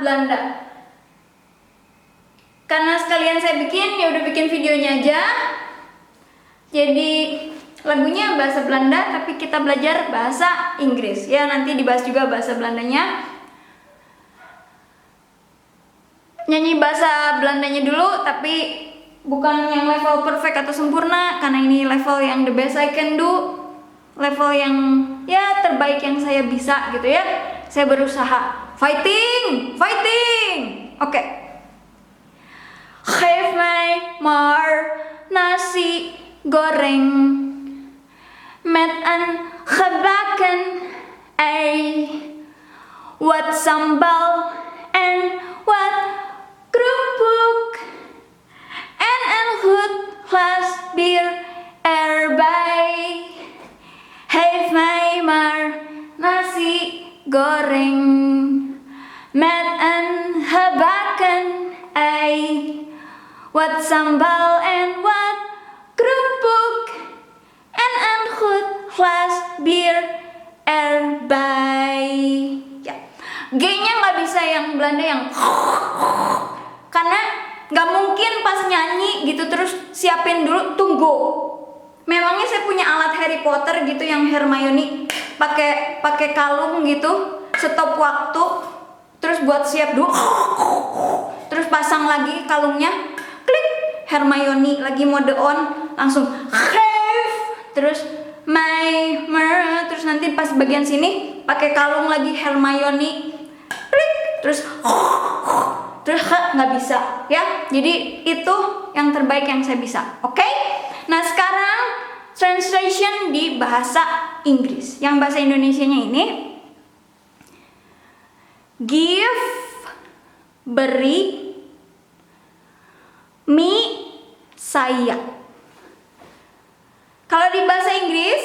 Belanda. Karena sekalian saya bikin, ya udah bikin videonya aja. Jadi lagunya bahasa Belanda, tapi kita belajar bahasa Inggris. Ya, nanti dibahas juga bahasa Belandanya. Nyanyi bahasa Belandanya dulu, tapi bukan yang level perfect atau sempurna, karena ini level yang the best I can do, level yang ya terbaik yang saya bisa gitu ya. Saya berusaha, fighting. Oke. Geef mij maar nasi goreng met een gebakken ei, wat sambal en wat kerupuk en een goed glas bier erbij. Geef mij maar nasi goreng met een gebakken ei, wat sambal en wat kerupuk en een goed glas bier erbij. Ya, G-nya nggak bisa yang Belanda yang karena nggak mungkin pas nyanyi gitu terus siapin dulu tunggu. Memangnya saya punya alat Harry Potter gitu yang Hermione pakai kalung gitu, stop waktu, terus buat siap dulu, terus pasang lagi kalungnya, klik, Hermione lagi mode on, langsung Geef, terus terus nanti pas bagian sini pakai kalung lagi Hermione, klik, terus nggak bisa ya. Jadi itu yang terbaik yang saya bisa. Oke? Nah sekarang translation di bahasa Inggris. Yang bahasa Indonesianya ini give, beri, me, saya. Kalau di bahasa Inggris,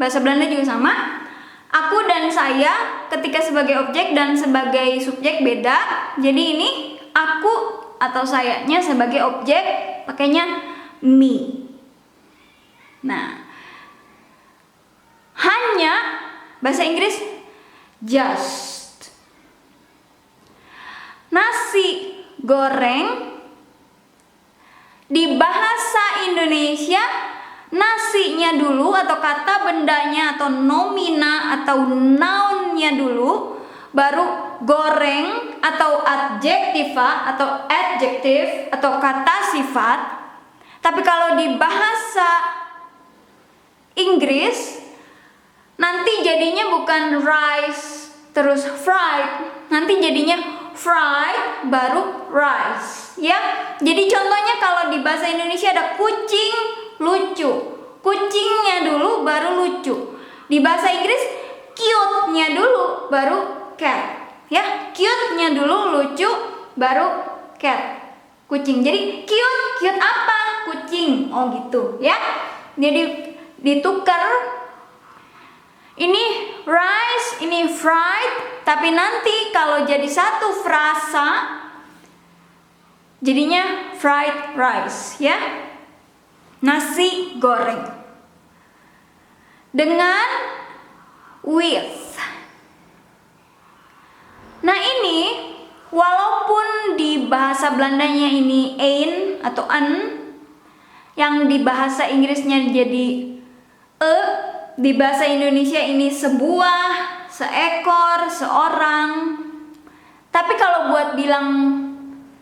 bahasa Belanda juga sama. Aku dan saya ketika sebagai objek dan sebagai subjek beda. Jadi ini aku atau sayanya sebagai objek pakainya me. Nah, hanya bahasa Inggris just. Nasi goreng di bahasa Indonesia nasinya dulu atau kata bendanya atau nomina atau nounnya dulu, baru goreng atau adjektiva atau adjektif atau kata sifat. Tapi kalau di bahasa Inggris nanti jadinya bukan rice terus fried, nanti jadinya fried baru rice ya. Jadi contohnya kalau di bahasa Indonesia ada kucing lucu, kucingnya dulu baru lucu. Di bahasa Inggris cute-nya dulu baru cat ya, cute-nya dulu lucu baru cat, kucing. Jadi cute apa? Kucing. Oh gitu ya. Jadi ditukar, ini rice, ini fried, tapi nanti kalau jadi satu frasa jadinya fried rice ya. Nasi goreng dengan with. Nah ini walaupun di bahasa Belandanya ini ein atau an, yang di bahasa Inggrisnya jadi di bahasa Indonesia ini sebuah, seekor, seorang. Tapi kalau buat bilang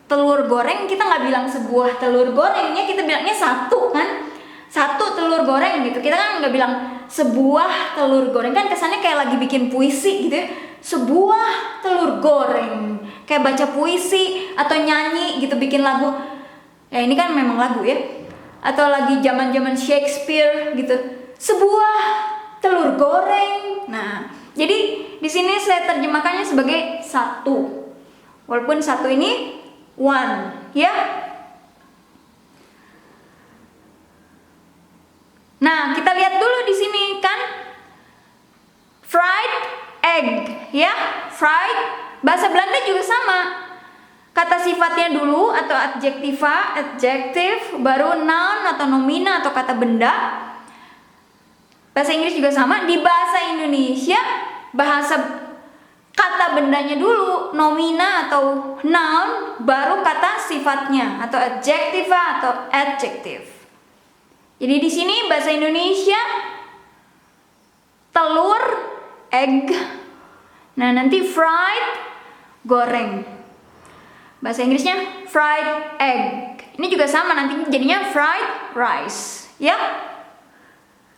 telur goreng, kita nggak bilang sebuah telur gorengnya, kita bilangnya satu kan, satu telur goreng gitu. Kita kan nggak bilang sebuah telur goreng, kan kesannya kayak lagi bikin puisi gitu ya. Sebuah telur goreng, kayak baca puisi atau nyanyi gitu, bikin lagu. Ya ini kan memang lagu ya, atau lagi zaman Shakespeare gitu. Sebuah telur goreng. Nah, jadi di sini saya terjemahkannya sebagai satu. Walaupun satu ini one, ya. Nah, kita lihat dulu di sini kan fried egg, ya. Fried, bahasa Belanda juga sama. Kata sifatnya dulu atau adjektiva, adjektif, baru noun atau nomina atau kata benda. Bahasa Inggris juga sama. Di bahasa Indonesia, bahasa kata bendanya dulu, nomina atau noun, baru kata sifatnya atau adjektiva atau adjective. Jadi di sini bahasa Indonesia telur, egg. Nah, nanti fried, goreng. Bahasa Inggrisnya fried egg. Ini juga sama, nanti jadinya fried rice, ya.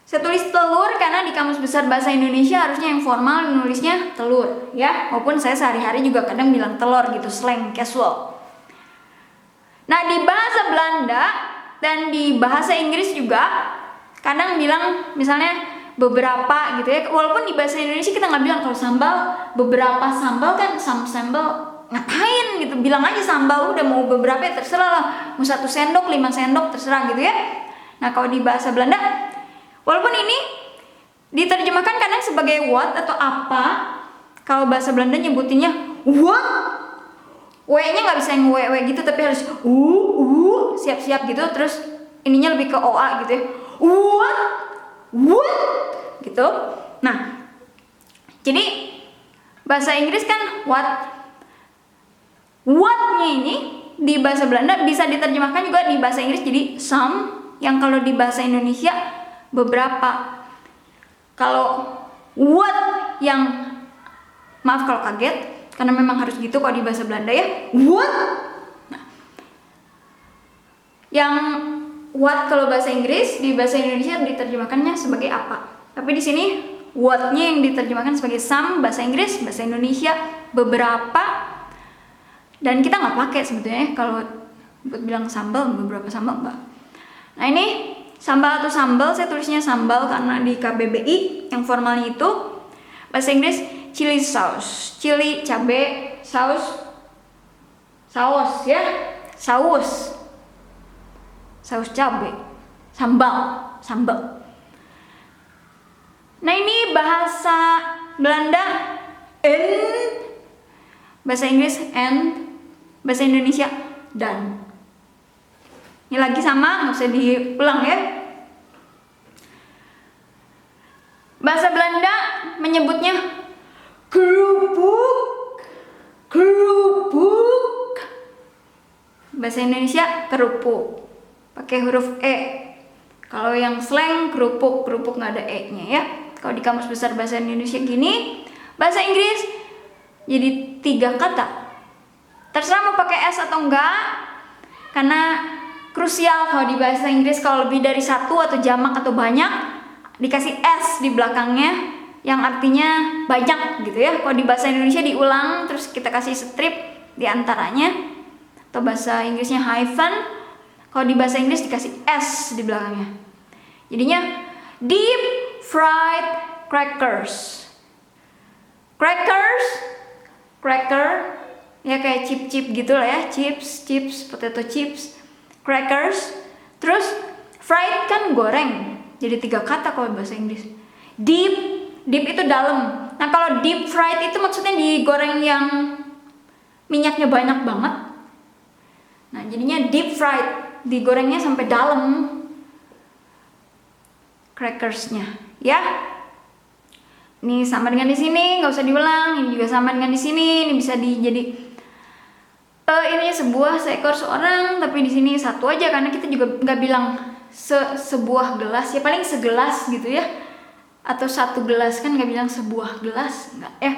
Saya tulis telur karena di Kamus Besar Bahasa Indonesia harusnya yang formal nulisnya telur, ya. Walaupun saya sehari-hari juga kadang bilang telur gitu, slang casual. Nah, di bahasa Belanda dan di bahasa Inggris juga kadang bilang misalnya beberapa gitu ya. Walaupun di bahasa Indonesia kita nggak bilang kalau sambal, beberapa sambal kan, some sambal ngapain gitu, bilang aja sambal, udah mau beberapa ya terserah lah, mau 1 sendok, 5 sendok terserah gitu ya. Nah, kalau di bahasa Belanda, walaupun ini diterjemahkan kadang sebagai what atau apa, kalau bahasa Belanda nyebutinnya what, w-nya nggak bisa yang w gitu, tapi harus siap-siap gitu, terus ininya lebih ke oa gitu ya, what gitu. Nah, jadi bahasa Inggris kan what-nya ini di bahasa Belanda bisa diterjemahkan juga di bahasa Inggris jadi some, yang kalau di bahasa Indonesia beberapa. Kalau what yang, maaf kalau kaget, karena memang harus gitu kalau di bahasa Belanda ya, what. Nah, yang what kalau bahasa Inggris di bahasa Indonesia diterjemahkannya sebagai apa. Tapi di sini what-nya yang diterjemahkan sebagai some bahasa Inggris, bahasa Indonesia beberapa. Dan kita nggak pakai sebetulnya kalau buat bilang sambal, beberapa sambal enggak. Nah, ini sambal atau sambal, saya tulisnya sambal karena di KBBI yang formalnya itu bahasa Inggris chili sauce, chili cabe, saus ya, saus cabe, sambal. Nah, ini bahasa Belanda and, bahasa Inggris and, bahasa Indonesia dan. Ini lagi sama, nggak usah diulang ya. Bahasa Belanda menyebutnya kerupuk. Bahasa Indonesia kerupuk, pakai huruf E. Kalau yang slang kerupuk nggak ada E-nya ya. Kalau di Kamus Besar Bahasa Indonesia gini, bahasa Inggris jadi 3 kata. Terserah mau pakai S atau enggak, karena krusial kalau di bahasa Inggris kalau lebih dari 1 atau jamak atau banyak dikasih S di belakangnya yang artinya banyak gitu ya. Kalau di bahasa Indonesia diulang terus kita kasih strip di antaranya, atau bahasa Inggrisnya hyphen. Kalau di bahasa Inggris dikasih S di belakangnya. Jadinya deep fried crackers. Cracker ya kayak chip gitu lah ya, chips, potato chips, crackers. Terus fried kan goreng, jadi 3 kata kalau bahasa Inggris. Deep itu dalam. Nah, kalau deep fried itu maksudnya digoreng yang minyaknya banyak banget. Nah, jadinya deep fried, digorengnya sampai dalam crackersnya ya. Ini sama dengan di sini, nggak usah diulang. Ini juga sama dengan di sini. Ini bisa jadi ini sebuah, seekor, seorang, tapi di sini satu aja karena kita juga nggak bilang sebuah gelas ya, paling segelas gitu ya, atau 1 gelas, kan nggak bilang sebuah gelas, nggak ya.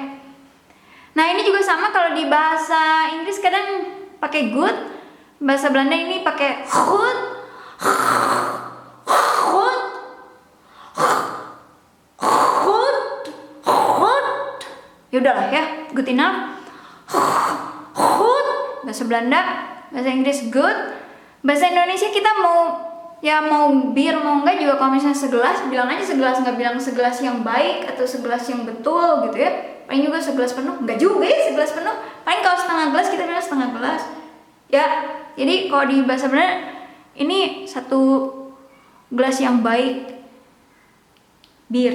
Nah, ini juga sama kalau di bahasa Inggris kadang pakai good, bahasa Belanda ini pakai goed. Ya udahlah ya, good enough. Good bahasa Belanda, bahasa Inggris good. Bahasa Indonesia kita mau bir mau enggak juga, kalau misalnya segelas bilang aja segelas, nggak bilang segelas yang baik atau segelas yang betul gitu ya. Paling juga segelas penuh, enggak juga ya segelas penuh. Paling kalau setengah gelas kita bilang setengah gelas. Ya, jadi kalau di bahasa Belanda ini 1 gelas yang baik bir.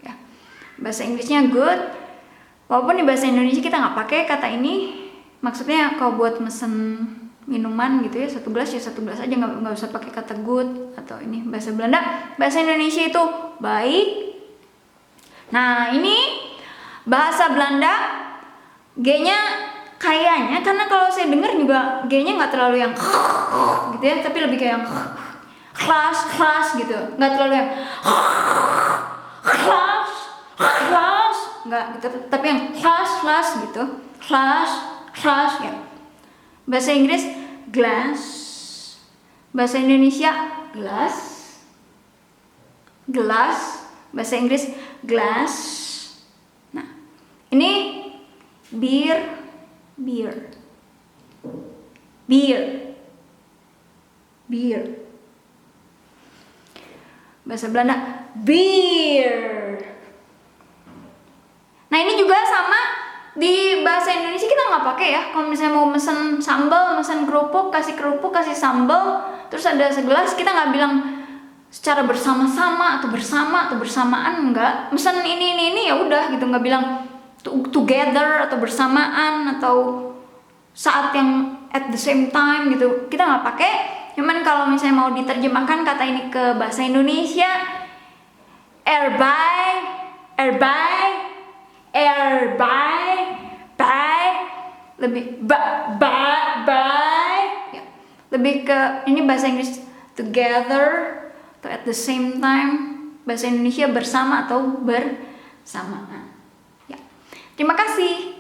Ya. Bahasa Inggrisnya good. Walaupun di bahasa Indonesia kita nggak pakai kata ini, maksudnya kalau buat mesen minuman gitu ya, 1 gelas ya 1 gelas aja, nggak usah pakai kata good atau ini. Bahasa Belanda, bahasa Indonesia itu baik. Nah, ini Bahasa Belanda G-nya kayaknya, karena kalau saya dengar juga G-nya nggak terlalu yang gitu ya, tapi lebih kayak yang kelas gitu, nggak terlalu yang kelas nggak gitu, tapi yang kelas gitu, kelas ya. Bahasa Inggris glass, bahasa Indonesia gelas, bahasa Inggris glass. Nah, ini beer. Bahasa Belanda beer. Nah, ini juga sama di bahasa Indonesia kita nggak pakai ya. Kalau misalnya mau mesen sambal, mesen kerupuk, kasih sambal, terus ada segelas, kita nggak bilang secara bersama-sama atau bersamaan, enggak. Mesen ini ya udah gitu, nggak bilang together atau bersamaan atau saat yang at the same time gitu, kita nggak pakai. Cuman kalau misalnya mau diterjemahkan kata ini ke bahasa Indonesia, lebih ya. Lebih ke ini bahasa Inggris together atau at the same time, bahasa Indonesia bersama atau bersamaan. Ya. Terima kasih.